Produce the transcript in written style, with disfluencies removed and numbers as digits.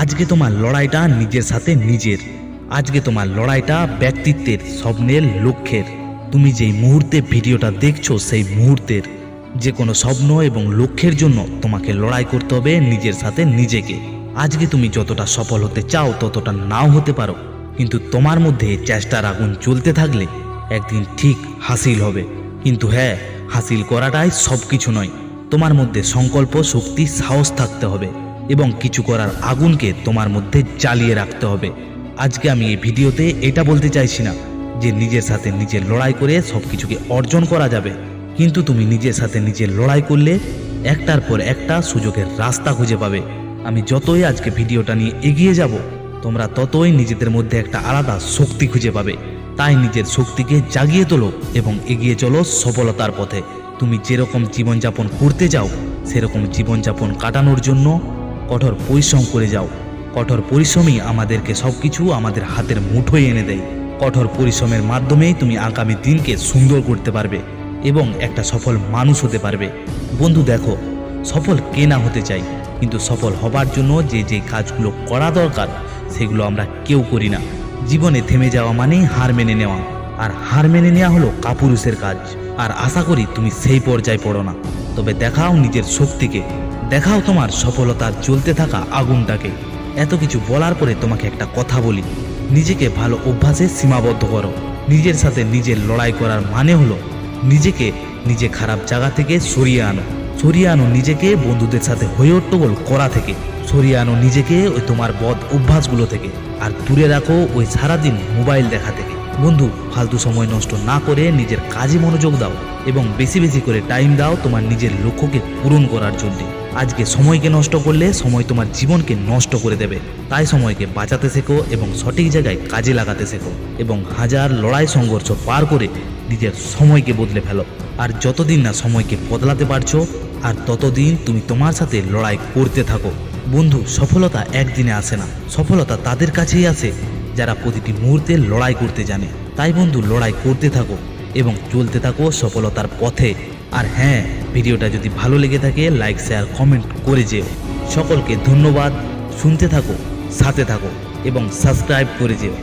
আজকে তোমার লড়াইটা নিজের সাথে নিজের। আজকে তোমার লড়াইটা ব্যক্তিত্বের, স্বপ্নের, লক্ষ্যের। তুমি যেই মুহূর্তে ভিডিওটা দেখছো সেই মুহূর্তের। যে কোনো স্বপ্ন এবং লক্ষ্যের জন্য তোমাকে লড়াই করতে হবে নিজের সাথে নিজেকে। আজকে তুমি যতটা সফল হতে চাও ততটা নাও হতে পারো, কিন্তু তোমার মধ্যে চেষ্টার আগুন জ্বলতে থাকলে একদিন ঠিক হাসিল হবে। কিন্তু হ্যাঁ, হাসিল করাটাই সব কিছু নয়। তোমার মধ্যে সংকল্প, শক্তি, সাহস থাকতে হবে এবং কিছু করার আগুনকে তোমার মধ্যে জ্বালিয়ে রাখতে হবে। আজকে আমি এই ভিডিওতে এটা বলতে চাইছি না যে নিজের সাথে নিজের লড়াই করে সব কিছুকে অর্জন করা যাবে, কিন্তু তুমি নিজের সাথে নিজের লড়াই করলে একটার পর একটা সুযোগের রাস্তা খুঁজে পাবে। আমি যতই আজকে ভিডিওটা নিয়ে এগিয়ে যাব, তোমরা ততই নিজেদের মধ্যে একটা আলাদা শক্তি খুঁজে পাবে। তাই নিজের শক্তিকে জাগিয়ে তোলো এবং এগিয়ে চলো সফলতার পথে। তুমি যেরকম জীবনযাপন করতে চাও সেরকম জীবনযাপন কাটানোর জন্য কঠোর পরিশ্রম করে যাও। কঠোর পরিশ্রমই আমাদেরকে সব কিছু আমাদের হাতের মুঠোয় এনে দেয়। কঠোর পরিশ্রমের মাধ্যমেই তুমি আগামী দিনকে সুন্দর করতে পারবে এবং একটা সফল মানুষ হতে পারবে। বন্ধু দেখো, সফল কে না হতে চাই, কিন্তু সফল হবার জন্য যে যে কাজগুলো করা দরকার সেগুলো আমরা কেউ করি না। জীবনে থেমে যাওয়া মানেই হার মেনে নেওয়া, আর হার মেনে নেওয়া হলো কাপুরুষের কাজ। আর আশা করি তুমি সেই পর্যায়ে পড়ো না। তবে দেখাও নিজের শক্তিকে, দেখাও তোমার সফলতার জ্বলতে থাকা আগুনটাকে। এত কিছু বলার পরে তোমাকে একটা কথা বলি, নিজেকে ভালো অভ্যাসে সীমাবদ্ধ করো। নিজের সাথে নিজের লড়াই করার মানে হলো নিজেকে নিজে খারাপ জায়গা থেকে সরিয়ে আনো। সরিয়ে আনো নিজেকে বন্ধুদের সাথে হইহট্টগোল করা থেকে। সরিয়ে আনো নিজেকে ওই তোমার বদ অভ্যাসগুলো থেকে। আর দূরে রাখো ওই সারাদিন মোবাইল দেখা থেকে। বন্ধু, ফালতু সময় নষ্ট না করে নিজের কাজে মনোযোগ দাও এবং বেশি বেশি করে টাইম দাও তোমার নিজের লক্ষ্যকে পূরণ করার জন্য। আজকে সময়কে নষ্ট করলে সময় তোমার জীবনকে নষ্ট করে দেবে। তাই সময়কে বাঁচাতে শেখো এবং সঠিক জায়গায় কাজে লাগাতে শেখো এবং হাজার লড়াই সংঘর্ষ পার করে নিজের সময়কে বদলে ফেলো। আর যতদিন না সময়কে বদলাতে পারছো, আর ততদিন তুমি তোমার সাথে লড়াই করতে থাকো। বন্ধু, সফলতা একদিনে আসে না। সফলতা তাদের কাছেই আসে যারা প্রতিটি মুহূর্তে লড়াই করতে জানে। তাই বন্ধু, লড়াই করতে থাকো এবং চলতে থাকো সফলতার পথে। আর হ্যাঁ, ভিডিওটা যদি ভালো লেগে থাকে লাইক, শেয়ার, কমেন্ট করে যেও। সকলকে ধন্যবাদ। শুনতে থাকো, সাথে থাকো এবং সাবস্ক্রাইব করে যেও।